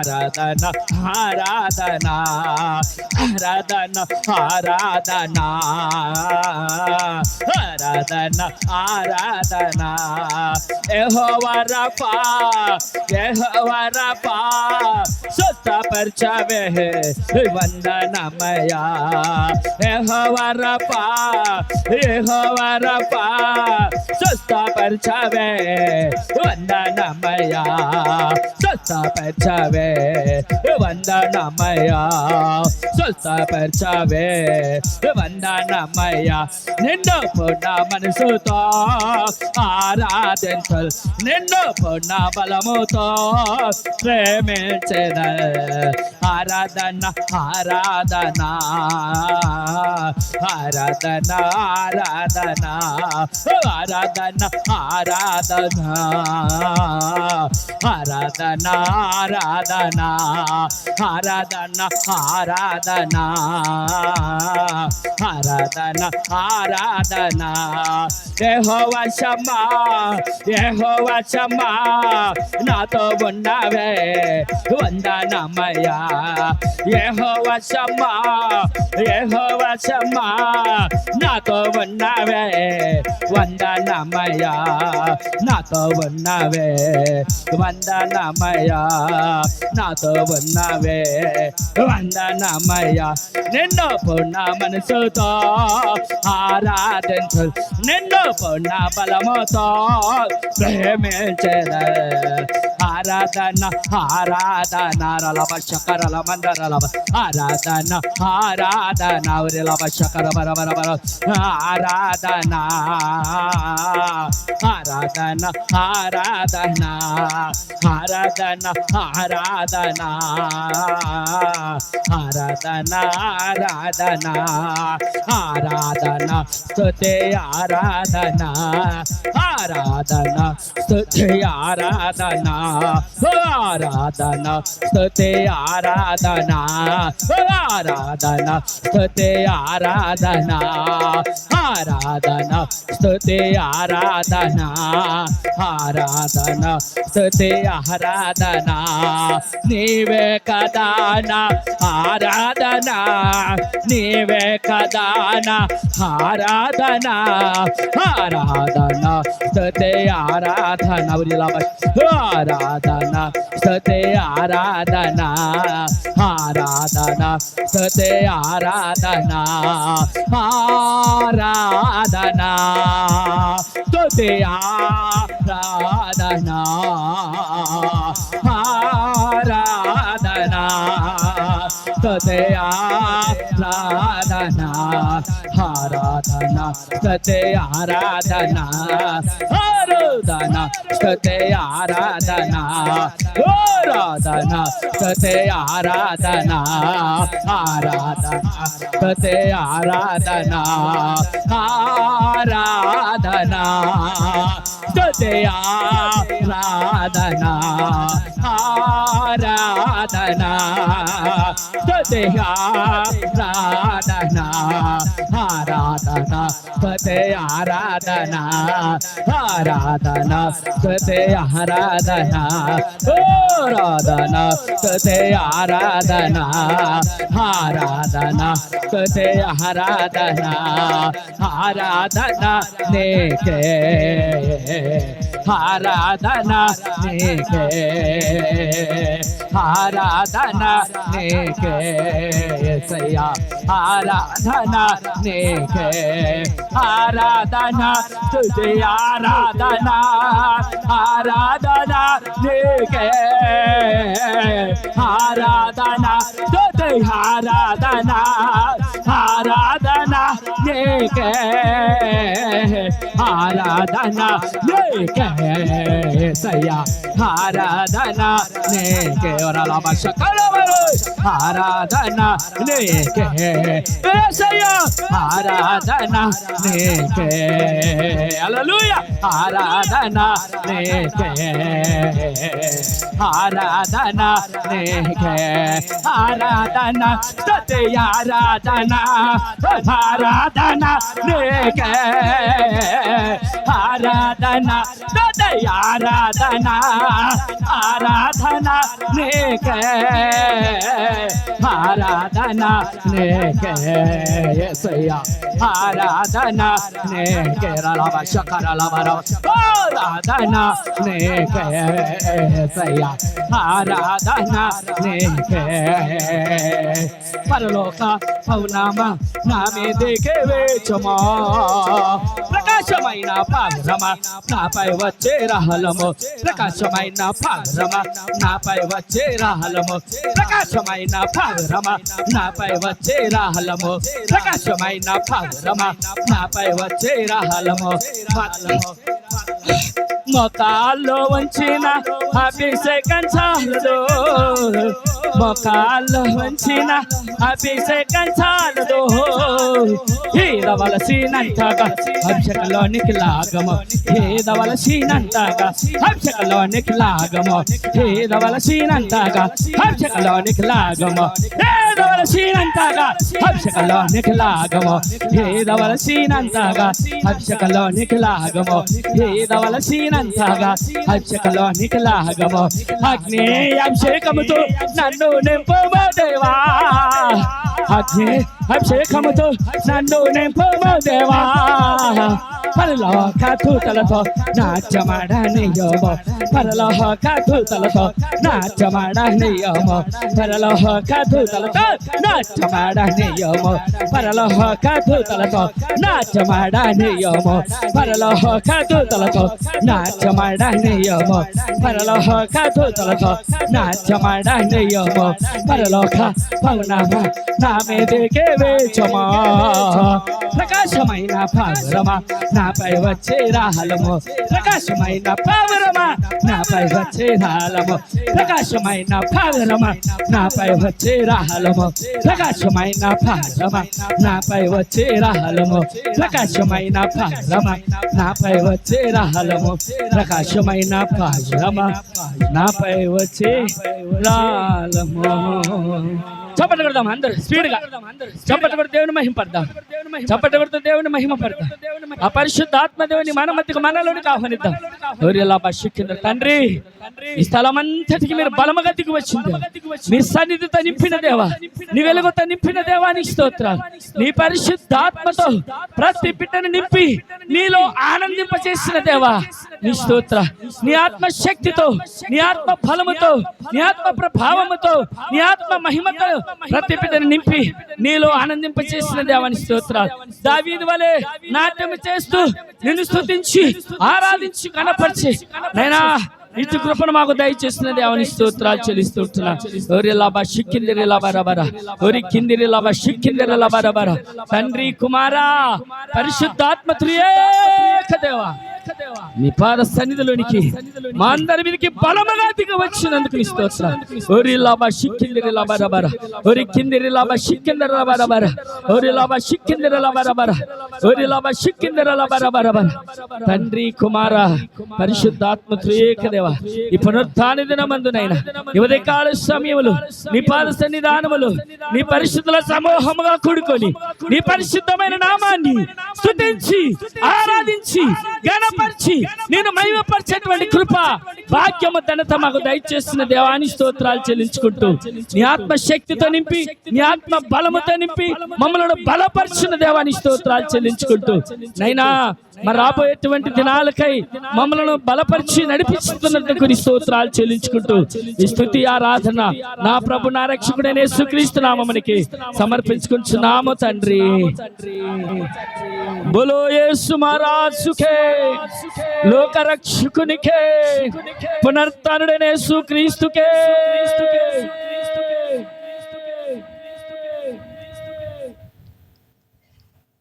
ఆరాధన ఆరాధన ఆరాధన ఆరాధన ఆరాధన ఆరాధన యెహోవా రఫా యెహోవా రఫా స్వస్థపరచవే వందనమయ్యా యెహోవా రఫా యెహోవా రఫా స్వస్థపరచవే వందనమయ్యా స్వస్థపరచవే వందనమయ్యా స్వస్థపరచవే వందనమయ్యా నిన్ను పూర్ణ మనసుతో ఆరాధించల్ నిన్ను పూర్ణ బలముతో ప్రేమించెద ఆరాధన ఆరాధన ఆరాధన ఆరాధన ఆరాధన ఆరాధన ఆరాధన ఆరాధన ఆరాధన ఆరాధన ఆరాధన ఆరాధన యెహోవా షమ్మా యెహోవా షమ్మా నాతో ఉన్నవే వందనమయ్యా యెహోవా షమ్మా యెహోవా షమ్మా నాతో ఉన్నవే వందనమయ్యా నాతో ఉన్నవే వందనమయ్యా నాతో ఉన్నవే వందనమయ్యా నిన్ను పూర్ణ మనసుతో ఆరాధించు నిన్ను పూర్ణ బలముతో ప్రేమించెద ఆరాధన ఆరాధన రలభ శకరల మందరలభ ఆరాధన ఆరాధన ఉరిలభ శకర బర బర బర ఆరాధన ఆరాధన ఆరాధన ఆరాధన ఆరాధన ఆరాధన ఆరాధన ఆరాధన స్తుతి ఆరాధన ఆరాధన స్తుతి ఆరాధన ఆరాధన స్తుతి ఆరాధన ఆరాధన స్తుతి ఆరాధన ఆరాధన స్తుతి ఆరాధన ఆరాధన స్తుతి ఆరాధన నీవే కదా నా ఆరాధన నీవే కదా నా ఆరాధన ఆరాధన స్తుతి ఆరాధన ఆరాధన స్తుతి ఆరాధన ఆరాధన స్తుతి ఆరాధన ఆరాధన స్తుతి ఆరాధన ఆరాధన స్తుతి ఆరాధన ఆరాధన స్తుతి ఆరాధన ఆరాధన స్తుతి ఆరాధన ఆరాధన స్తుతి ఆరాధన ఆరాధన స్తుతి ఆరాధన ఆరాధన స్తుతి ఆరాధన ఆరాధన స్తుతి ఆరాధన ఆరాధన స్తుతి ఆరాధన ఆరాధన స్తుతి ఆరాధన ఆరాధన స్తుతి ఆరాధన ఆరాధన స్తుతి ఆరాధన ఆరాధన నీకే ఆరాధన నీకే ఆరాధన నీకే యేసయ్యా ఆరాధన నీకే ఆరాధన స్తుతి ఆరాధన ఆరాధన నీకే ఆరాధన స్తుతి ఆరాధన ఆరాధన నీకే ఆరాధన నీకే యేసయ్యా ఆరాధన నీకే వరలమ శకలవరు ఆరాధన నీకే యేసయ్యా ఆరాధన నీకే హల్లెలూయా ఆరాధన నీకే ఆరాధన నీకే ఆరాధన స్తుతి ఆరాధన ఆరాధన నీకే ఆరాధన దయ ఆరాధన ఆరాధన నీకే ఆరాధన నీకే యేసయ్యా ఆరాధన నీకే రలవ శకరలవర ఆరాధన నీకే యేసయ్యా ఆరాధన నీకే పరలోక పౌనామ నా మీదికే వేచమా ప్రకాశమైన పారమ నాపై వచ్చే రహలము ప్రకాశమైన పారమ నాపై వచ్చే రహలము ప్రకాశమైన పారమ నాపై వచ్చే రహలము ప్రకాశమైన పారమ నాపై వచ్చే రహలము మోకాల్లో వంచిన అభిషేకం చాలదు మోకాల్లో వంచిన అభిషేకం చాలదు ఏదవలసినంతగా అభిషేకంలోనికి లాగము ఏదవలసినంతగా అభిషేకంలోనికి లాగము ఏదవలసినంతగా అభిషేకంలోనికి లాగము ఏదవలసినంతగా అభిషేకంలోనికి లాగము ఏదవలసినంతగా అభిషేకంలోనికి లాగము ఏదవలసినంతగా అభిషేకంలోనికి లాగము అగ్ని అభిషేకముతో నన్ను నింపుము దేవా అగ్ని అభిషేకముతో నన్ను నింపుము దేవా పరలోక దూతలతో నాట్యమాడనియోమో పరలోక దూతలతో నాట్యమాడనియోమో పరలోక దూతలతో నాట్యమాడనియోమో పరలోక దూతలతో నాట్యమాడనియోమో పరలోక దూతలతో నాట్యమాడనియోమో పరలోక దూతలతో నాట్యమాడనియోమో పరలోక పౌనమ నా మీదికే వేచమా ప్రకాశమైన పావురమా నాపై వచ్చే రాహలము ప్రకాశమైన పావురమా నాపై వచ్చే రాహలము ప్రకాశమైన పావురమా నాపై వచ్చే రాహలము ప్రకాశమైన పావురమా నాపై వచ్చే రాహలము ప్రకాశమైన పావురమా నాపై వచ్చే రాహలము ప్రకాశమైన పావురమా నాపై వచ్చే రాహలము చప్పట్లు కొడదాం అందరూ స్పీడ్గా చప్పట్లు కొడుతూ దేవుని మహిమ పడదాం చప్పట్లు కొడుతూ దేవుని మహిమ పడదాం ఆ పరిశుద్ధ ఆత్మ దేవుని మన మధ్యకు మనలోనికి ఆహ్వానిద్దాం తండ్రి ఈ స్థలం అంతటికి మీరు బలముగా దిగి వచ్చింది నీ సన్నిధితో నింపిన దేవా నీ వెలుగుతో నింపిన దేవానికి స్తోత్రాలు నీ పరిశుద్ధ ఆత్మతో ప్రతి బిడ్డను నింపి నీలో ఆనందింపచేసిన దేవా నీ స్తోత్ర నీ ఆత్మ శక్తితో నీ ఆత్మ బలముతో నీ ఆత్మ ప్రభావముతో నీ ఆత్మ మహిమతో ప్రతి బిడ్డను నింపి నీలో ఆనందింపచేసిన దేవాని స్తోత్రాలు దావీదు వలె నాట్యం చేస్తూ నిన్ను స్తుతించి ఆరాధించి కనపరిచి నైనా ఇటు కృపను మాకు దయచేసిన దేవాని స్తోత్రాలు చెల్లిస్తున్నా ఓరి లాభ షిక్కిందిరి లాభరబర ఓరి కిందిరి లాభ షిక్కిందిరి లాభరబర తండ్రి కుమారా పరిశుద్ధాత్మ త్రియేక దేవా నీ పాద సన్నిధిలోనికి మా అందరి మీదకి బలముగా దిగి వచ్చినందుకు నీ స్తోత్రం ఓరి లాభ షిక్కిందిరి లాభరబర ఓరి కిందిరి లాభ షిక్కిందిరి లాభరబర ఓరి లాభ షిక్కిందిరి లాభరబర ఓరి లాభ షిక్కిందిరి లాభరబర తండ్రి కుమారా పరిశుద్ధాత్మ త్రియేక దేవా ఈ పునరుత్థాన దినమందునైనా ఈ ఉదయకాల సమయములు నీ పాద సన్నిధానములు నీ పరిశుద్ధుల సమూహముగా కూడుకొని నీ పరిశుద్ధమైన నామాన్ని స్తుతించి ఆరాధించి గణపరిచి నేను మహిమపరిచేటువంటి కృప భాగ్యము ఘనత మాకు దయచేసిన దేవాని స్తోత్రాలు చెల్లించుకుంటూ నీ ఆత్మ శక్తితో నింపి నీ ఆత్మ బలముతో నింపి మమ్మల్ని బలపరిచిన దేవాని స్తోత్రాలు చెల్లించుకుంటూ నైనా మరి రాబోయేటువంటి దినాలకై మమ్మల్ని బలపరిచి నడిపిస్తున్నందుకు నీ స్తోత్రాలు చెల్లించుకుంటూ ఈ స్తుతి ఆరాధన నా ప్రభు నా రక్షకుడైన యేసుక్రీస్తు నామమునికి సమర్పించుకుంటున్నాము తండ్రి బోలో యేసు మహారాజుకే లోక రక్షకునికే పునరుత్థానుడైన యేసుక్రీస్తుకే